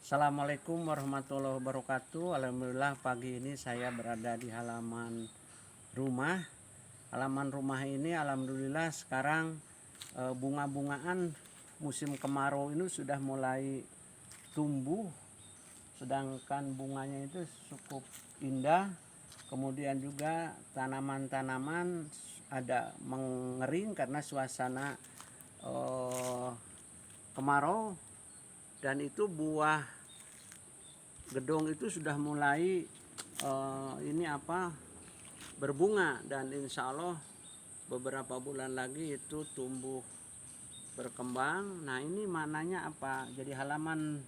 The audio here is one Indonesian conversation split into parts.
Assalamualaikum warahmatullahi wabarakatuh. Alhamdulillah pagi ini saya berada di halaman rumah. Halaman rumah ini alhamdulillah sekarang bunga-bungaan musim kemarau ini sudah mulai tumbuh. Sedangkan bunganya itu cukup indah. Kemudian juga tanaman-tanaman ada mengering karena suasana kemarau. Dan itu buah gedong itu sudah mulai berbunga, dan insya Allah beberapa bulan lagi itu tumbuh berkembang. Nah, ini maknanya apa? Jadi halaman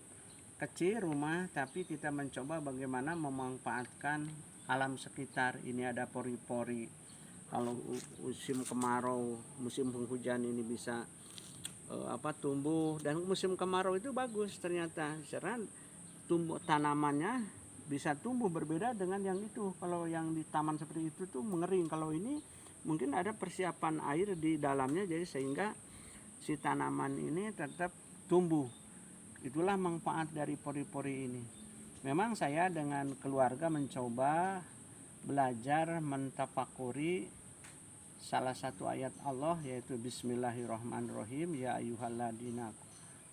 kecil rumah, tapi kita mencoba bagaimana memanfaatkan alam sekitar. Ini ada pori-pori. Kalau musim kemarau, musim penghujan ini bisa tumbuh, dan musim kemarau itu bagus ternyata karena tumbuh tanamannya bisa tumbuh berbeda dengan yang itu. Kalau yang di taman seperti itu tuh mengering, kalau ini mungkin ada persiapan air di dalamnya, jadi sehingga si tanaman ini tetap tumbuh. Itulah manfaat dari pori-pori ini. Memang saya dengan keluarga mencoba belajar mentafakuri salah satu ayat Allah, yaitu Bismillahirrahmanirrahim, ya ayyuhalladzina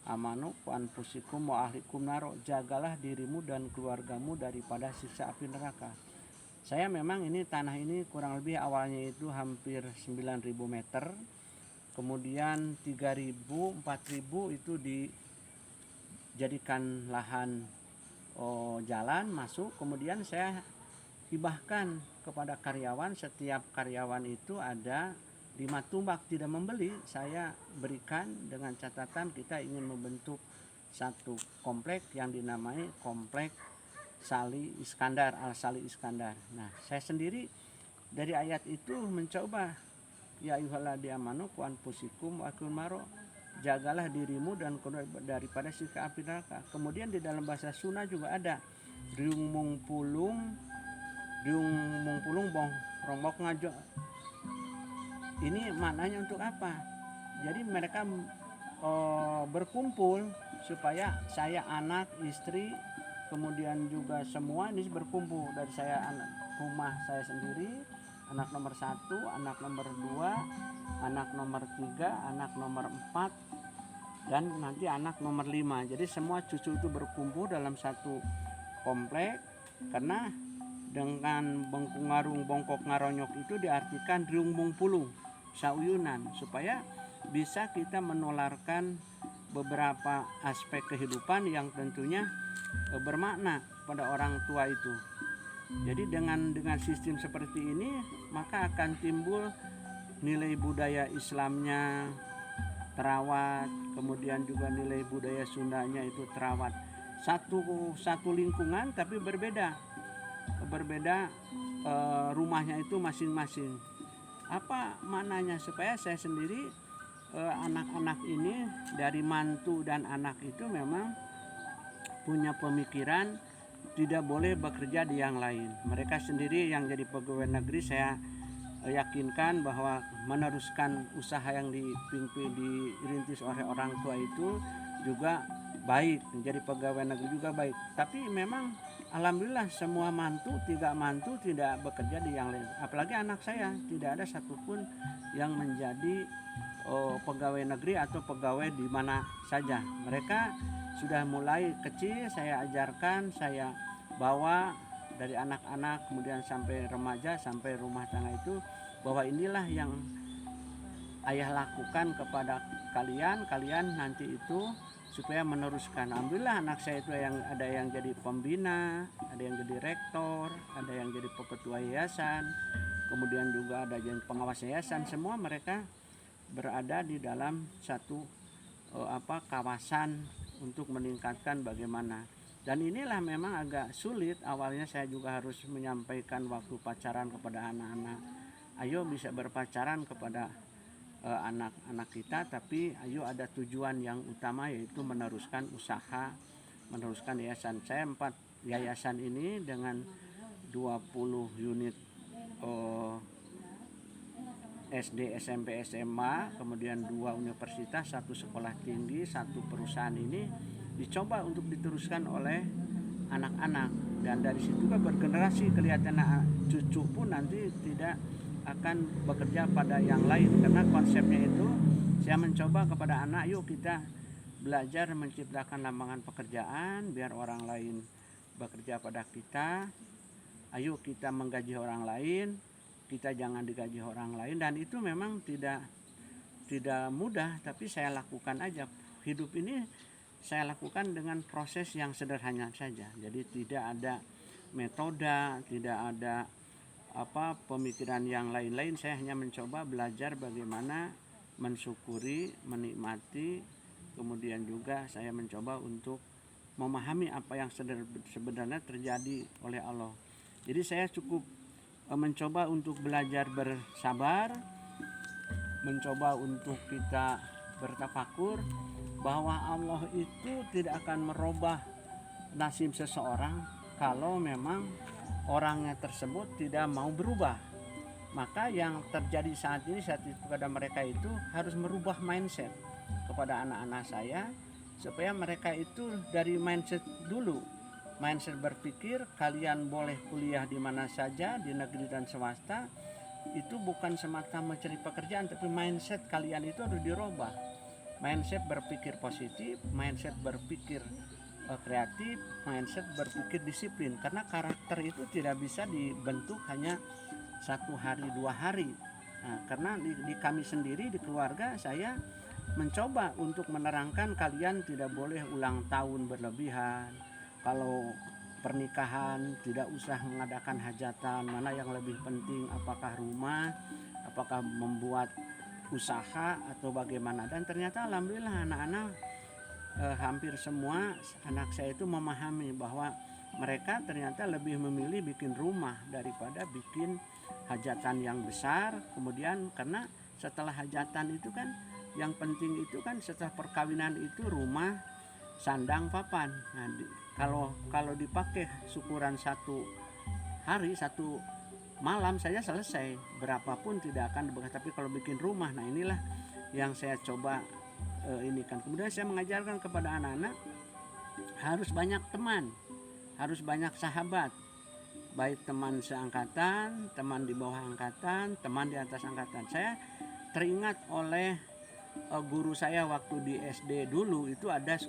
amanu qu anfusikum wa ahlikum naro, jagalah dirimu dan keluargamu daripada siksa api neraka. Saya memang ini tanah ini kurang lebih awalnya itu hampir 9.000 meter, kemudian 3.000 4.000 itu dijadikan lahan jalan masuk. Kemudian saya hibahkan kepada karyawan. Setiap karyawan itu ada 5 tumbak, tidak membeli. Saya berikan dengan catatan kita ingin membentuk satu komplek yang dinamai komplek Sali Iskandar, Al Sali Iskandar. Nah, saya sendiri dari ayat itu mencoba, ya ayyuhalladzina amanu qu anfusikum wa ahlikum naro, jagalah dirimu dan daripada siksa api neraka. Kemudian di dalam bahasa Sunda juga ada riung mung pulung bong rombok ngajo. Ini maknanya untuk apa? Jadi mereka berkumpul supaya saya, anak, istri, kemudian juga semua ini berkumpul. Dari saya, anak rumah saya sendiri, anak nomor 1, anak nomor 2, anak nomor 3, anak nomor 4, dan nanti anak nomor 5. Jadi semua cucu itu berkumpul dalam satu komplek. Karena dengan bengkungarung bongkok ngaronyok itu diartikan riung mung pulung sauyunan, supaya bisa kita menularkan beberapa aspek kehidupan yang tentunya bermakna pada orang tua itu. Jadi dengan sistem seperti ini maka akan timbul nilai budaya Islamnya terawat, kemudian juga nilai budaya Sundanya itu terawat. Satu lingkungan tapi berbeda rumahnya itu masing-masing. Apa maknanya? Supaya saya sendiri anak-anak ini dari mantu dan anak itu memang punya pemikiran tidak boleh bekerja di yang lain. Mereka sendiri yang jadi pegawai negeri, saya yakinkan bahwa meneruskan usaha yang dirintis oleh orang tua itu juga baik, menjadi pegawai negeri juga baik. Tapi memang alhamdulillah semua mantu tidak bekerja di yang lain. Apalagi anak saya tidak ada satupun yang menjadi pegawai negeri atau pegawai di mana saja. Mereka sudah mulai kecil saya ajarkan, saya bawa dari anak-anak kemudian sampai remaja sampai rumah tangga itu, bahwa inilah yang ayah lakukan kepada kalian nanti itu supaya meneruskan. Alhamdulillah anak saya itu ada yang jadi pembina, ada yang jadi rektor, ada yang jadi ketua yayasan, kemudian juga ada yang pengawas yayasan. Semua mereka berada di dalam satu kawasan untuk meningkatkan bagaimana. Dan inilah memang agak sulit. Awalnya saya juga harus menyampaikan waktu pacaran kepada anak-anak, ayo bisa berpacaran kepada anak-anak kita, tapi ayo ada tujuan yang utama, yaitu meneruskan usaha, meneruskan yayasan. Saya 4 yayasan ini dengan 20 unit SD, SMP, SMA, kemudian 2 universitas, 1 sekolah tinggi, 1 perusahaan ini dicoba untuk diteruskan oleh anak-anak, dan dari situ kan bergenerasi, kelihatan cucu pun nanti tidak akan bekerja pada yang lain, karena konsepnya itu saya mencoba kepada anak, yuk kita belajar menciptakan lapangan pekerjaan biar orang lain bekerja pada kita, ayo kita menggaji orang lain, kita jangan digaji orang lain. Dan itu memang tidak mudah, tapi saya lakukan aja. Hidup ini saya lakukan dengan proses yang sederhana saja. Jadi tidak ada metode, tidak ada pemikiran yang lain-lain. Saya hanya mencoba belajar bagaimana mensyukuri, menikmati, kemudian juga saya mencoba untuk memahami apa yang sebenarnya terjadi oleh Allah. Jadi saya cukup mencoba untuk belajar bersabar, mencoba untuk kita bertafakur bahwa Allah itu tidak akan merubah nasib seseorang kalau memang orangnya tersebut tidak mau berubah. Maka yang terjadi saat ini kepada mereka itu harus merubah mindset kepada anak-anak saya, supaya mereka itu dari mindset dulu, mindset berpikir kalian boleh kuliah di mana saja, di negeri dan swasta, itu bukan semata mencari pekerjaan, tapi mindset kalian itu harus dirubah. Mindset berpikir positif, mindset berpikir kreatif, mindset berpikir disiplin, karena karakter itu tidak bisa dibentuk hanya 1 hari 2 hari. Nah, karena di kami sendiri, di keluarga saya mencoba untuk menerangkan kalian tidak boleh ulang tahun berlebihan. Kalau pernikahan tidak usah mengadakan hajatan, mana yang lebih penting, apakah rumah, apakah membuat usaha atau bagaimana. Dan ternyata alhamdulillah anak-anak hampir semua anak saya itu memahami bahwa mereka ternyata lebih memilih bikin rumah daripada bikin hajatan yang besar. Kemudian karena setelah hajatan itu kan yang penting itu kan setelah perkawinan itu rumah, sandang, papan. Nah, kalau dipakai syukuran 1 hari 1 malam saja selesai, berapapun tidak akan bekas. Tapi kalau bikin rumah, nah inilah yang saya coba ini kan. Kemudian saya mengajarkan kepada anak-anak harus banyak teman, harus banyak sahabat, baik teman seangkatan, teman di bawah angkatan, teman di atas angkatan. Saya teringat oleh guru saya waktu di SD dulu, itu ada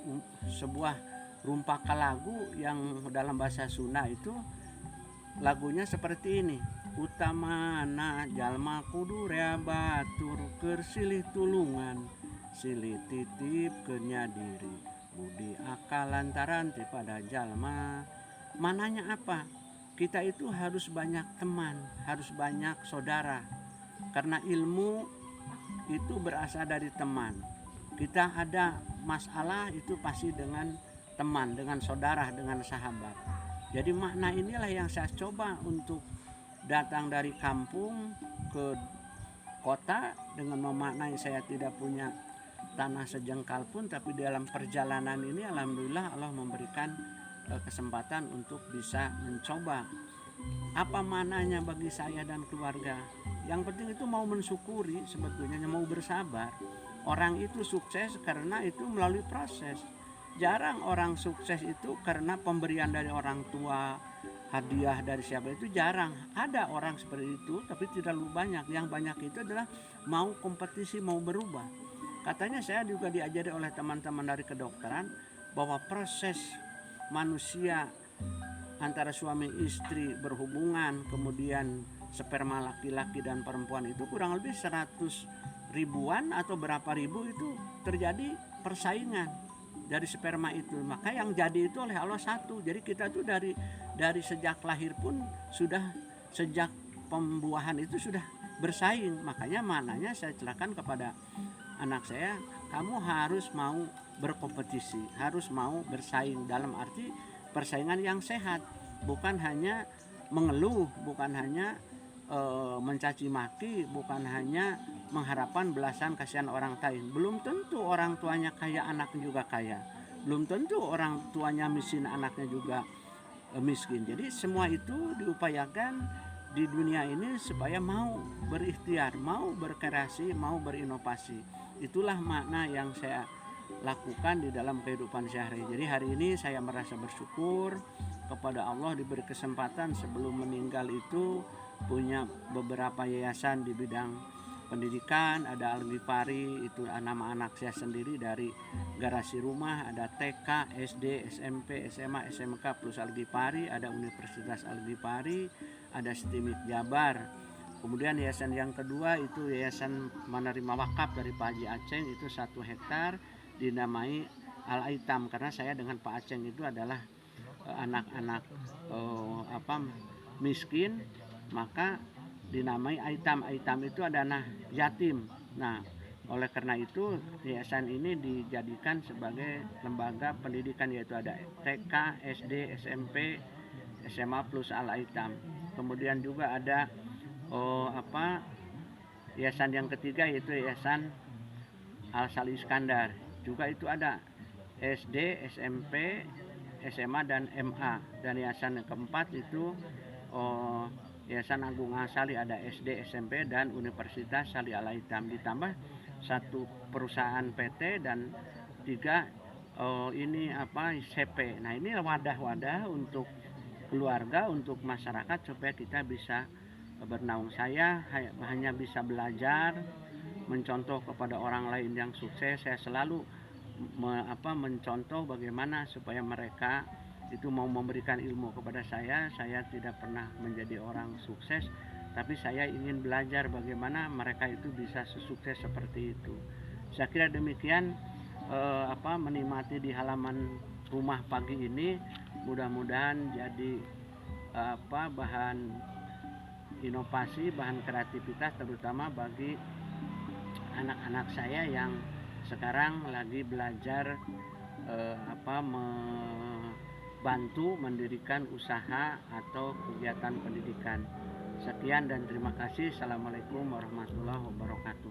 sebuah rumpaka lagu yang dalam bahasa Sunda, itu lagunya seperti ini. Utamana jalma kudu rea batur keur silih tulungan, silih titip kenya diri, budi akal lantaran pada jalma. Mananya apa? Kita itu harus banyak teman, harus banyak saudara, karena ilmu itu berasal dari teman. Kita ada masalah itu pasti dengan teman, dengan saudara, dengan sahabat. Jadi makna inilah yang saya coba untuk datang dari kampung ke kota dengan memaknai saya tidak punya tanah sejengkal pun, tapi dalam perjalanan ini alhamdulillah Allah memberikan kesempatan untuk bisa mencoba apa mananya bagi saya dan keluarga. Yang penting itu mau mensyukuri, sebetulnya mau bersabar. Orang itu sukses karena itu melalui proses. Jarang orang sukses itu karena pemberian dari orang tua, hadiah dari siapa, itu jarang. Ada orang seperti itu, tapi tidak terlalu banyak. Yang banyak itu adalah mau kompetisi, mau berubah. Katanya saya juga diajari oleh teman-teman dari kedokteran bahwa proses manusia antara suami istri berhubungan, kemudian sperma laki-laki dan perempuan itu kurang lebih 100 ribuan atau berapa ribu itu terjadi persaingan dari sperma itu. Maka yang jadi itu oleh Allah satu. Jadi kita tuh dari sejak lahir pun sudah, sejak pembuahan itu sudah bersaing. Makanya mananya saya cerahkan kepada anak saya, kamu harus mau berkompetisi, harus mau bersaing, dalam arti persaingan yang sehat, bukan hanya mengeluh, bukan hanya mencaci maki, bukan hanya mengharapkan belasan kasihan orang lain. Belum tentu orang tuanya kaya anaknya juga kaya, belum tentu orang tuanya miskin anaknya juga miskin. Jadi semua itu diupayakan di dunia ini supaya mau berikhtiar, mau berkreasi, mau berinovasi. Itulah makna yang saya lakukan di dalam kehidupan sehari. Jadi hari ini saya merasa bersyukur kepada Allah diberi kesempatan sebelum meninggal itu punya beberapa yayasan di bidang pendidikan. Ada Al-Ghifari, itu nama anak saya sendiri dari garasi rumah. Ada TK, SD, SMP, SMA, SMK plus Al-Ghifari. Ada Universitas Al-Ghifari, ada STIMIK Jabar. Kemudian yayasan yang kedua itu yayasan menerima wakaf dari Pak Haji Aceng, itu 1 hektar, dinamai Al-Aitam, karena saya dengan Pak Aceng itu adalah anak-anak miskin, maka dinamai Aitam. Aitam itu adalah yatim. Nah, oleh karena itu yayasan ini dijadikan sebagai lembaga pendidikan, yaitu ada TK, SD, SMP, SMA plus Al-Aitam. Kemudian juga ada yayasan yang ketiga yaitu yayasan Al-Sali Iskandar. Juga itu ada SD, SMP, SMA dan MA. Dan yayasan yang keempat itu Yayasan Agung Al-Sali, ada SD, SMP dan Universitas Sali Al-Aitam. Ditambah 1 perusahaan PT dan 3 CP. Nah, ini wadah-wadah untuk keluarga, untuk masyarakat supaya kita bisa bernaung. Saya hanya bisa belajar, mencontoh kepada orang lain yang sukses. Saya selalu mencontoh bagaimana supaya mereka itu mau memberikan ilmu kepada saya. Saya tidak pernah menjadi orang sukses, tapi saya ingin belajar bagaimana mereka itu bisa sesukses seperti itu. Saya kira demikian, menikmati di halaman rumah pagi ini mudah-mudahan jadi bahan inovasi, bahan kreativitas, terutama bagi anak-anak saya yang sekarang lagi belajar membantu mendirikan usaha atau kegiatan pendidikan. Sekian dan terima kasih. Assalamualaikum warahmatullahi wabarakatuh.